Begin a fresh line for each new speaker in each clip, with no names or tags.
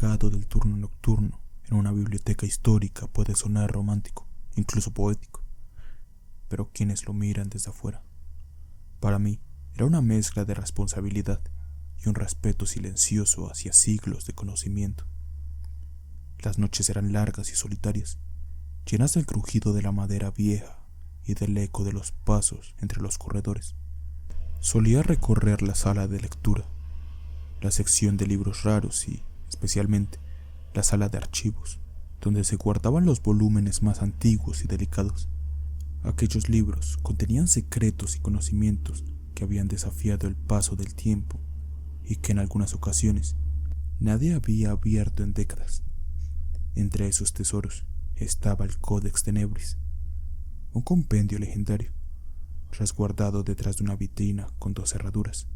legado del turno nocturno en una biblioteca histórica puede sonar romántico, incluso poético, pero quienes lo miran desde afuera. Para mí, era una mezcla de responsabilidad y un respeto silencioso hacia siglos de conocimiento. Las noches eran largas y solitarias, llenas del crujido de la madera vieja y del eco de los pasos entre los corredores. Solía recorrer la sala de lectura, la sección de libros raros y, especialmente, la sala de archivos, donde se guardaban los volúmenes más antiguos y delicados. Aquellos libros contenían secretos y conocimientos que habían desafiado el paso del tiempo y que en algunas ocasiones nadie había abierto en décadas. Entre esos tesoros estaba el Codex Tenebris, un compendio legendario, resguardado detrás de una vitrina con 2 cerraduras,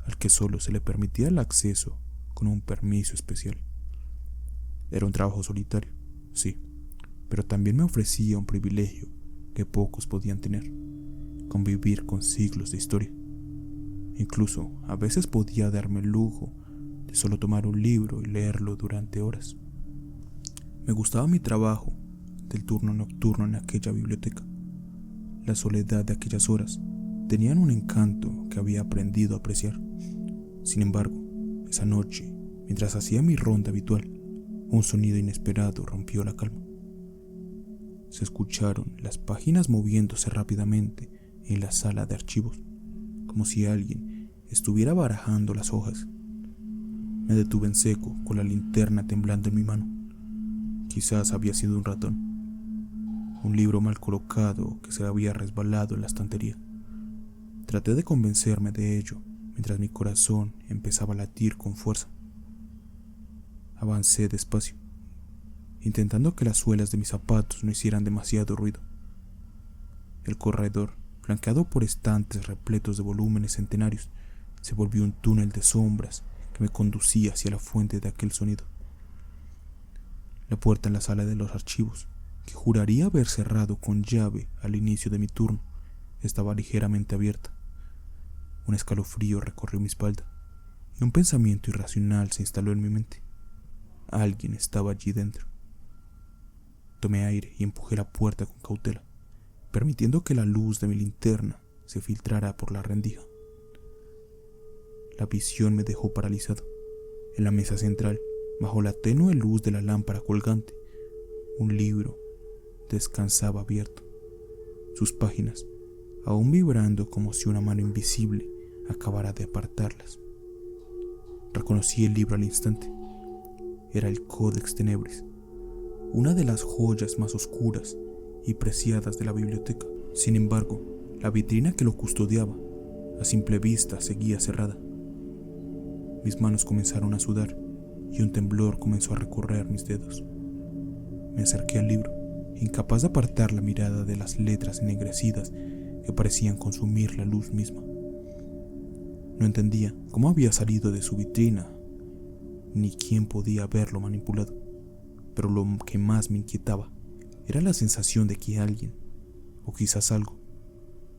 al que solo se le permitía el acceso con un permiso especial. Era un trabajo solitario, sí, pero también me ofrecía un privilegio que pocos podían tener: convivir con siglos de historia. Incluso a veces podía darme el lujo de solo tomar un libro y leerlo durante horas. Me gustaba mi trabajo del turno nocturno en aquella biblioteca. La soledad de aquellas horas tenían un encanto que había aprendido a apreciar. Sin embargo, esa noche, mientras hacía mi ronda habitual, un sonido inesperado rompió la calma. Se escucharon las páginas moviéndose rápidamente en la sala de archivos, como si alguien estuviera barajando las hojas. Me detuve en seco, con la linterna temblando en mi mano. Quizás había sido un ratón, un libro mal colocado que se había resbalado en la estantería. Traté de convencerme de ello mientras mi corazón empezaba a latir con fuerza. Avancé despacio, intentando que las suelas de mis zapatos no hicieran demasiado ruido. El corredor, flanqueado por estantes repletos de volúmenes centenarios, se volvió un túnel de sombras que me conducía hacia la fuente de aquel sonido. La puerta en la sala de los archivos, que juraría haber cerrado con llave al inicio de mi turno, estaba ligeramente abierta. Un escalofrío recorrió mi espalda y un pensamiento irracional se instaló en mi mente. Alguien estaba allí dentro. Tomé aire y empujé la puerta con cautela, permitiendo que la luz de mi linterna se filtrara por la rendija. La visión me dejó paralizado. En la mesa central, bajo la tenue luz de la lámpara colgante, un libro descansaba abierto, sus páginas aún vibrando como si una mano invisible acabara de apartarlas. Reconocí el libro al instante. Era el Codex Tenebris, una de las joyas más oscuras y preciadas de la biblioteca. Sin embargo, la vitrina que lo custodiaba, a simple vista, seguía cerrada. Mis manos comenzaron a sudar y un temblor comenzó a recorrer mis dedos. Me acerqué al libro, incapaz de apartar la mirada de las letras ennegrecidas que parecían consumir la luz misma. No entendía cómo había salido de su vitrina, ni quién podía haberlo manipulado, pero lo que más me inquietaba era la sensación de que alguien, o quizás algo,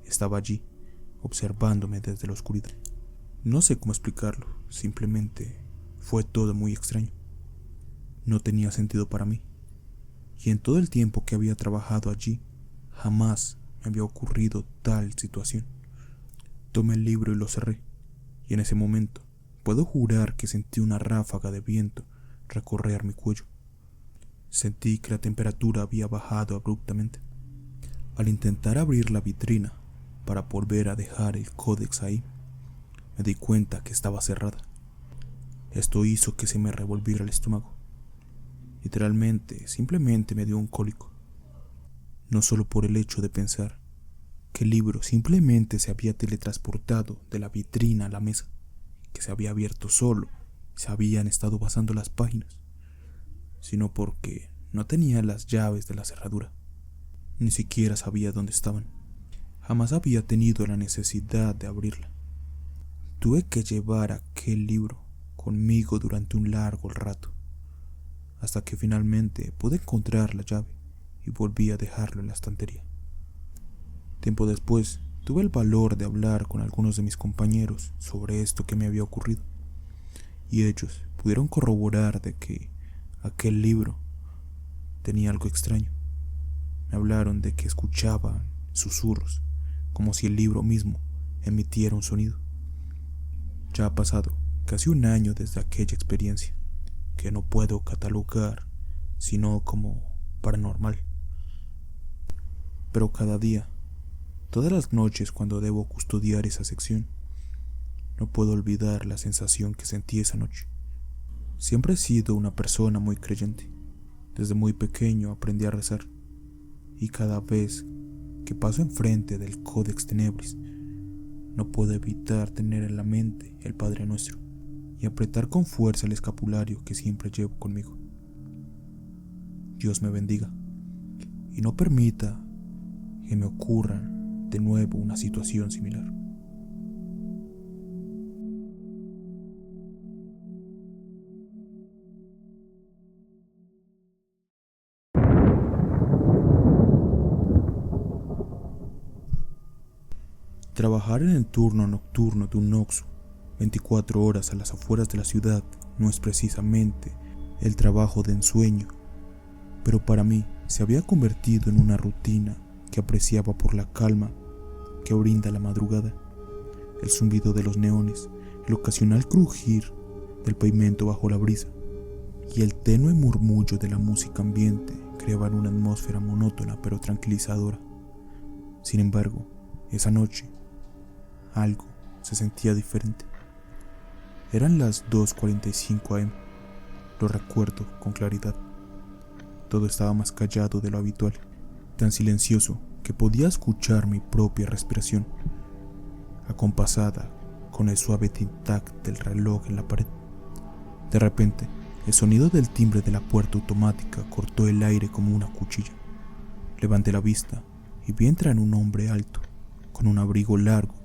estaba allí, observándome desde la oscuridad. No sé cómo explicarlo, simplemente fue todo muy extraño. No tenía sentido para mí, y en todo el tiempo que había trabajado allí, jamás me había ocurrido tal situación. Tomé el libro y lo cerré, y en ese momento puedo jurar que sentí una ráfaga de viento recorrer mi cuello. Sentí que la temperatura había bajado abruptamente. Al intentar abrir la vitrina para volver a dejar el códex ahí, me di cuenta que estaba cerrada. Esto hizo que se me revolviera el estómago. Literalmente, simplemente me dio un cólico. No solo por el hecho de pensar que el libro simplemente se había teletransportado de la vitrina a la mesa, que se había abierto solo y se habían estado pasando las páginas, sino porque no tenía las llaves de la cerradura. Ni siquiera sabía dónde estaban. Jamás había tenido la necesidad de abrirla. Tuve que llevar aquel libro conmigo durante un largo rato, hasta que finalmente pude encontrar la llave y volví a dejarlo en la estantería. Tiempo después, tuve el valor de hablar con algunos de mis compañeros sobre esto que me había ocurrido, y ellos pudieron corroborar de que Aquel libro tenía algo extraño. Me hablaron de que escuchaban susurros, como si el libro mismo emitiera un sonido. Ya ha pasado casi un año desde aquella experiencia, que no puedo catalogar sino como paranormal. Pero cada día, todas las noches cuando debo custodiar esa sección, no puedo olvidar la sensación que sentí esa noche. Siempre he sido una persona muy creyente. Desde muy pequeño aprendí a rezar, y cada vez que paso enfrente del Codex Tenebris, no puedo evitar tener en la mente el Padre Nuestro y apretar con fuerza el escapulario que siempre llevo conmigo. Dios me bendiga y no permita que me ocurra de nuevo una situación similar. Trabajar en el turno nocturno de un Oxxo 24 horas a las afueras de la ciudad no es precisamente el trabajo de ensueño, pero para mí se había convertido en una rutina que apreciaba por la calma que brinda la madrugada, el zumbido de los neones, el ocasional crujir del pavimento bajo la brisa y el tenue murmullo de la música ambiente creaban una atmósfera monótona pero tranquilizadora. Sin embargo, esa noche algo se sentía diferente. Eran las 2:45 am. Lo recuerdo con claridad. Todo estaba más callado de lo habitual, tan silencioso que podía escuchar mi propia respiración, acompasada con el suave tic-tac del reloj en la pared. De repente, el sonido del timbre de la puerta automática cortó el aire como una cuchilla. Levanté la vista y vi entrar un hombre alto, con un abrigo largo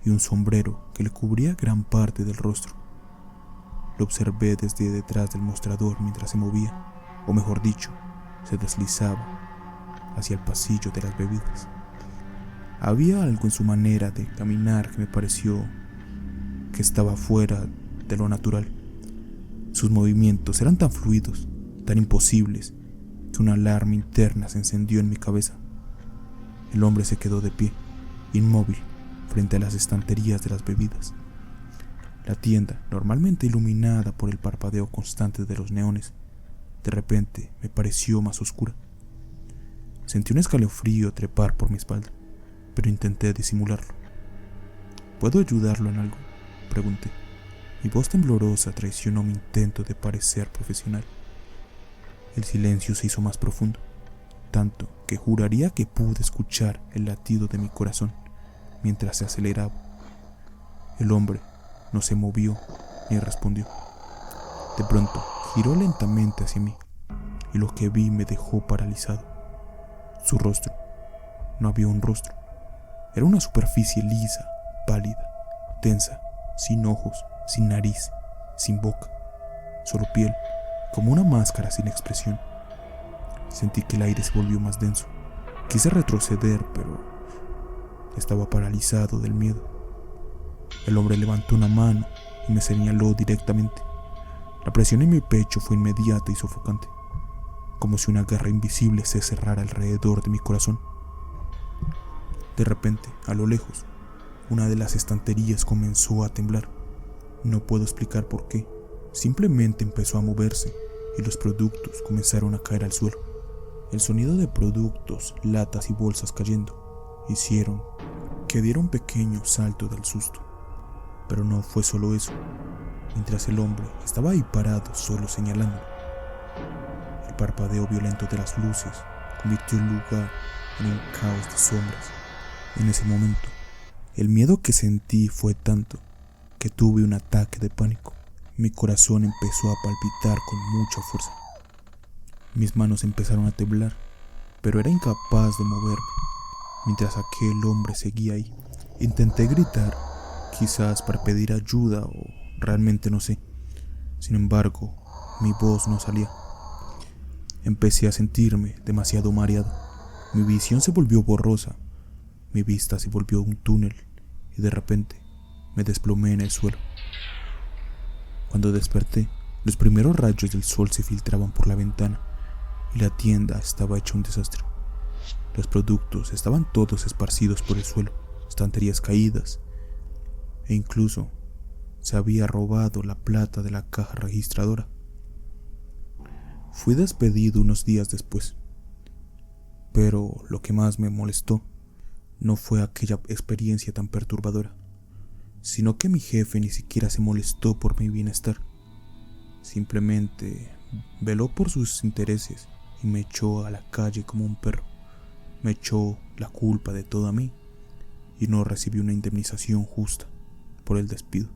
y un sombrero que le cubría gran parte del rostro. Lo observé desde detrás del mostrador mientras se movía, o mejor dicho, se deslizaba hacia el pasillo de las bebidas. Había algo en su manera de caminar que me pareció que estaba fuera de lo natural. Sus movimientos eran tan fluidos, tan imposibles, que una alarma interna se encendió en mi cabeza. El hombre se quedó de pie, inmóvil, frente a las estanterías de las bebidas. La tienda, normalmente iluminada por el parpadeo constante de los neones, de repente me pareció más oscura. Sentí un escalofrío trepar por mi espalda, pero intenté disimularlo. ¿Puedo ayudarlo en algo?, pregunté. Mi voz temblorosa traicionó mi intento de parecer profesional. El silencio se hizo más profundo, tanto que juraría que pude escuchar el latido de mi corazón mientras se aceleraba. El hombre no se movió ni respondió. De pronto giró lentamente hacia mí y lo que vi me dejó paralizado. Su rostro. No había un rostro. Era una superficie lisa, pálida, tensa, sin ojos, sin nariz, sin boca, solo piel, como una máscara sin expresión. Sentí que el aire se volvió más denso. Quise retroceder, pero estaba paralizado del miedo. El hombre levantó una mano y me señaló directamente. La presión en mi pecho fue inmediata y sofocante, como si una garra invisible se cerrara alrededor de mi corazón. De repente, a lo lejos, una de las estanterías comenzó a temblar. No puedo explicar por qué. Simplemente empezó a moverse y los productos comenzaron a caer al suelo. El sonido de productos, latas y bolsas cayendo hicieron que diera un pequeño salto del susto. Pero no fue solo eso. Mientras el hombre estaba ahí parado, solo señalando, el parpadeo violento de las luces convirtió el lugar en un caos de sombras. En ese momento, el miedo que sentí fue tanto que tuve un ataque de pánico. Mi corazón empezó a palpitar con mucha fuerza. Mis manos empezaron a temblar, pero era incapaz de moverme. Mientras aquel hombre seguía ahí, intenté gritar, quizás para pedir ayuda o realmente no sé. Sin embargo, mi voz no salía. Empecé a sentirme demasiado mareado. Mi visión se volvió borrosa. Mi vista se volvió un túnel y de repente me desplomé en el suelo. Cuando desperté, Los primeros rayos del sol se filtraban por la ventana y la tienda estaba hecha un desastre. Los productos estaban todos esparcidos por el suelo, estanterías caídas, e incluso se había robado la plata de la caja registradora. Fui despedido unos días después, pero lo que más me molestó no fue aquella experiencia tan perturbadora, sino que mi jefe ni siquiera se molestó por mi bienestar. Simplemente veló por sus intereses y me echó a la calle como un perro. Me echó la culpa de todo a mí y no recibí una indemnización justa por el despido.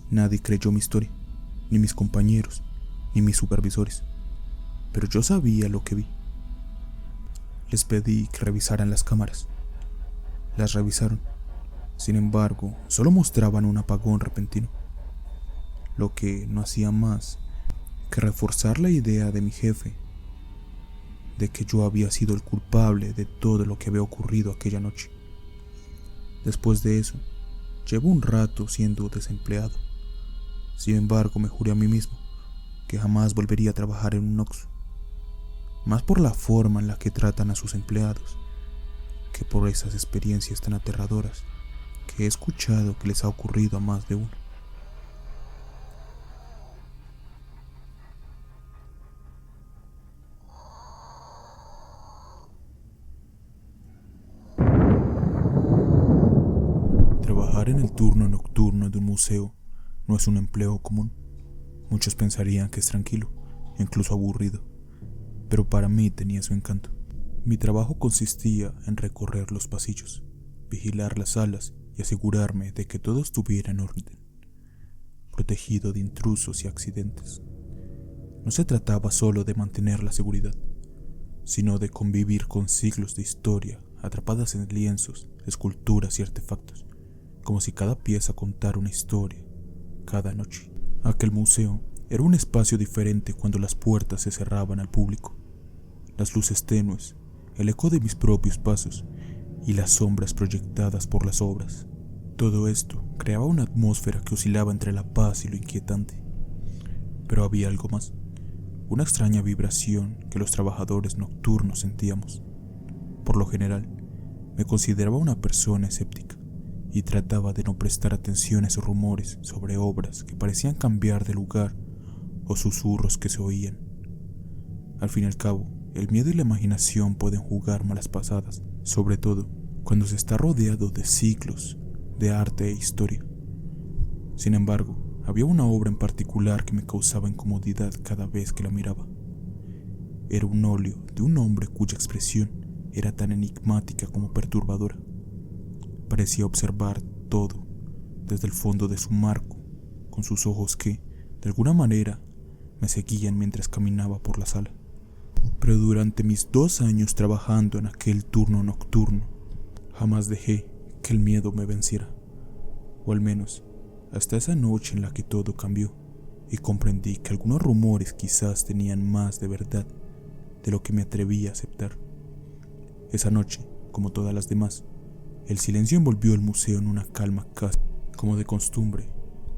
Nadie creyó mi historia, ni mis compañeros, ni mis supervisores, pero yo sabía lo que vi. Les pedí que revisaran las cámaras. Las revisaron. Sin embargo, solo mostraban un apagón repentino, lo que no hacía más que reforzar la idea de mi jefe de que yo había sido el culpable de todo lo que había ocurrido aquella noche. Después de eso, llevo un rato siendo desempleado. Sin embargo, me juré a mí mismo que jamás volvería a trabajar en un Oxxo, más por la forma en la que tratan a sus empleados que por esas experiencias tan aterradoras que he escuchado que les ha ocurrido a más de uno. Trabajar en el turno nocturno de un museo no es un empleo común. Muchos pensarían que es tranquilo, incluso aburrido, pero para mí tenía su encanto. Mi trabajo consistía en recorrer los pasillos, vigilar las salas y asegurarme de que todo estuviera en orden, protegido de intrusos y accidentes. No se trataba solo de mantener la seguridad, sino de convivir con siglos de historia atrapadas en lienzos, esculturas y artefactos, como si cada pieza contara una historia cada noche. Aquel museo era un espacio diferente cuando las puertas se cerraban al público. Las luces tenues, el eco de mis propios pasos y las sombras proyectadas por las obras. Todo esto creaba una atmósfera que oscilaba entre la paz y lo inquietante. Pero había algo más, una extraña vibración que los trabajadores nocturnos sentíamos. Por lo general, me consideraba una persona escéptica y trataba de no prestar atención a esos rumores sobre obras que parecían cambiar de lugar o susurros que se oían. Al fin y al cabo, el miedo y la imaginación pueden jugar malas pasadas, sobre todo cuando se está rodeado de siglos de arte e historia. Sin embargo, había una obra en particular que me causaba incomodidad cada vez que la miraba. Era un óleo de un hombre cuya expresión era tan enigmática como perturbadora. Parecía observar todo desde el fondo de su marco, con sus ojos que, de alguna manera, me seguían mientras caminaba por la sala. Pero durante mis 2 años trabajando en aquel turno nocturno, jamás dejé que el miedo me venciera. O al menos, hasta esa noche en la que todo cambió y comprendí que algunos rumores quizás tenían más de verdad de lo que me atreví a aceptar. Esa noche, como todas las demás, el silencio envolvió el museo en una calma casi como de costumbre.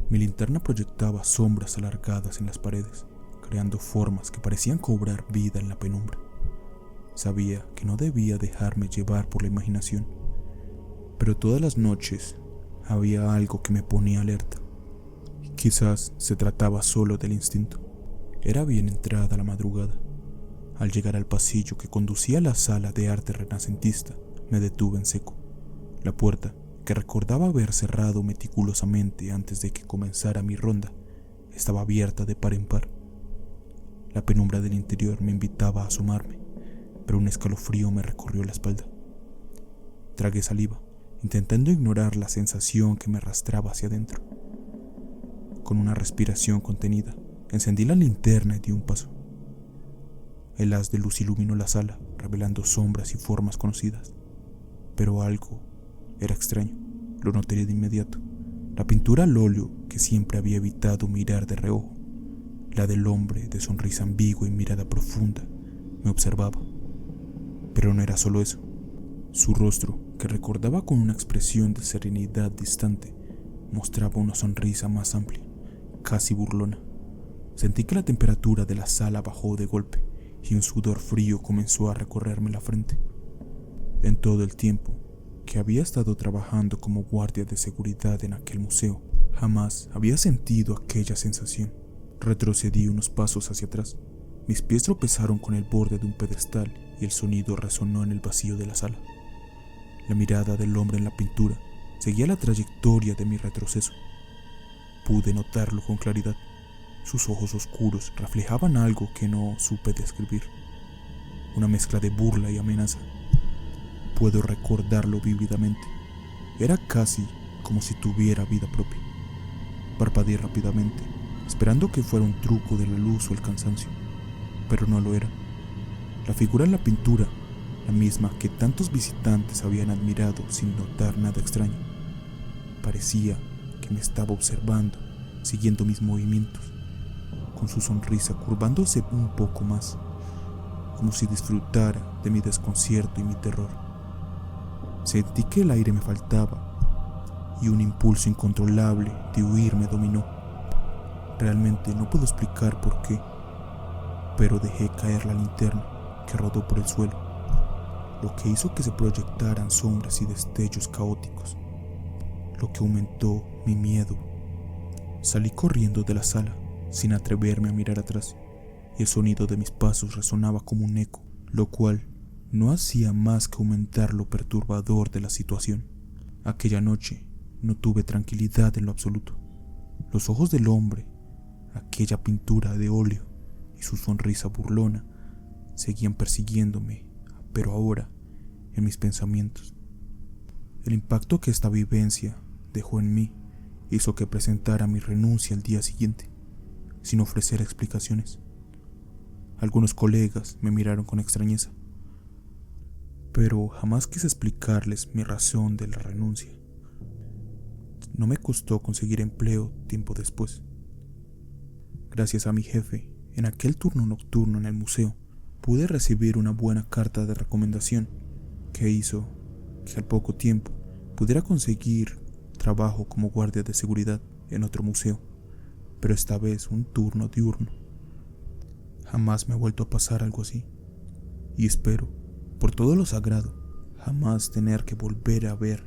Mi linterna proyectaba sombras alargadas en las paredes, creando formas que parecían cobrar vida en la penumbra. Sabía que no debía dejarme llevar por la imaginación, pero todas las noches había algo que me ponía alerta. Quizás se trataba solo del instinto. Era bien entrada la madrugada. Al llegar al pasillo que conducía a la sala de arte renacentista, me detuve en seco. La puerta, que recordaba haber cerrado meticulosamente antes de que comenzara mi ronda, estaba abierta de par en par. La penumbra del interior me invitaba a asomarme, pero un escalofrío me recorrió la espalda. Tragué saliva, intentando ignorar la sensación que me arrastraba hacia adentro. Con una respiración contenida, encendí la linterna y di un paso. El haz de luz iluminó la sala, revelando sombras y formas conocidas. Pero algo era extraño, lo noté de inmediato. La pintura al óleo que siempre había evitado mirar de reojo, la del hombre de sonrisa ambigua y mirada profunda, me observaba. Pero no era solo eso. Su rostro, que recordaba con una expresión de serenidad distante, mostraba una sonrisa más amplia, casi burlona. Sentí que la temperatura de la sala bajó de golpe y un sudor frío comenzó a recorrerme la frente. En todo el tiempo que había estado trabajando como guardia de seguridad en aquel museo, jamás había sentido aquella sensación. Retrocedí unos pasos hacia atrás. Mis pies tropezaron con el borde de un pedestal y el sonido resonó en el vacío de la sala. La mirada del hombre en la pintura seguía la trayectoria de mi retroceso. Pude notarlo con claridad. Sus ojos oscuros reflejaban algo que no supe describir. Una mezcla de burla y amenaza. Puedo recordarlo vívidamente. Era casi como si tuviera vida propia. Parpadeé rápidamente, esperando que fuera un truco de la luz o el cansancio, pero no lo era. La figura en la pintura, la misma que tantos visitantes habían admirado sin notar nada extraño, parecía que me estaba observando, siguiendo mis movimientos, con su sonrisa curvándose un poco más, como si disfrutara de mi desconcierto y mi terror. Sentí que el aire me faltaba y un impulso incontrolable de huir me dominó. Realmente no puedo explicar por qué, pero dejé caer la linterna que rodó por el suelo, lo que hizo que se proyectaran sombras y destellos caóticos, lo que aumentó mi miedo. Salí corriendo de la sala sin atreverme a mirar atrás, y el sonido de mis pasos resonaba como un eco, lo cual no hacía más que aumentar lo perturbador de la situación. Aquella noche no tuve tranquilidad en lo absoluto. Los ojos del hombre, aquella pintura de óleo y su sonrisa burlona seguían persiguiéndome, pero ahora en mis pensamientos. El impacto que esta vivencia dejó en mí hizo que presentara mi renuncia al día siguiente, sin ofrecer explicaciones. Algunos colegas me miraron con extrañeza, pero jamás quise explicarles mi razón de la renuncia. No me costó conseguir empleo tiempo después. Gracias a mi jefe, en aquel turno nocturno en el museo, pude recibir una buena carta de recomendación que hizo que al poco tiempo pudiera conseguir trabajo como guardia de seguridad en otro museo, pero esta vez un turno diurno. Jamás me ha vuelto a pasar algo así, y espero, por todo lo sagrado, jamás tener que volver a ver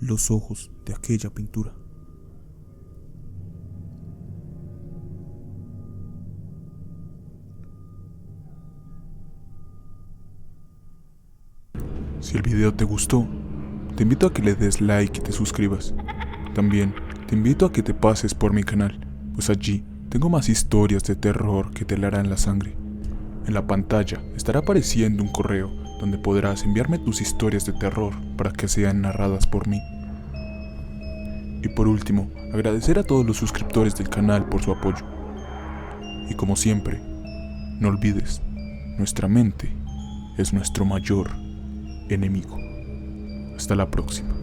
los ojos de aquella pintura.
Si el video te gustó, te invito a que le des like y te suscribas. También te invito a que te pases por mi canal, pues allí tengo más historias de terror que te helarán la sangre. En la pantalla estará apareciendo un correo donde podrás enviarme tus historias de terror para que sean narradas por mí. Y por último, agradecer a todos los suscriptores del canal por su apoyo. Y como siempre, no olvides, nuestra mente es nuestro mayor enemigo. Hasta la próxima.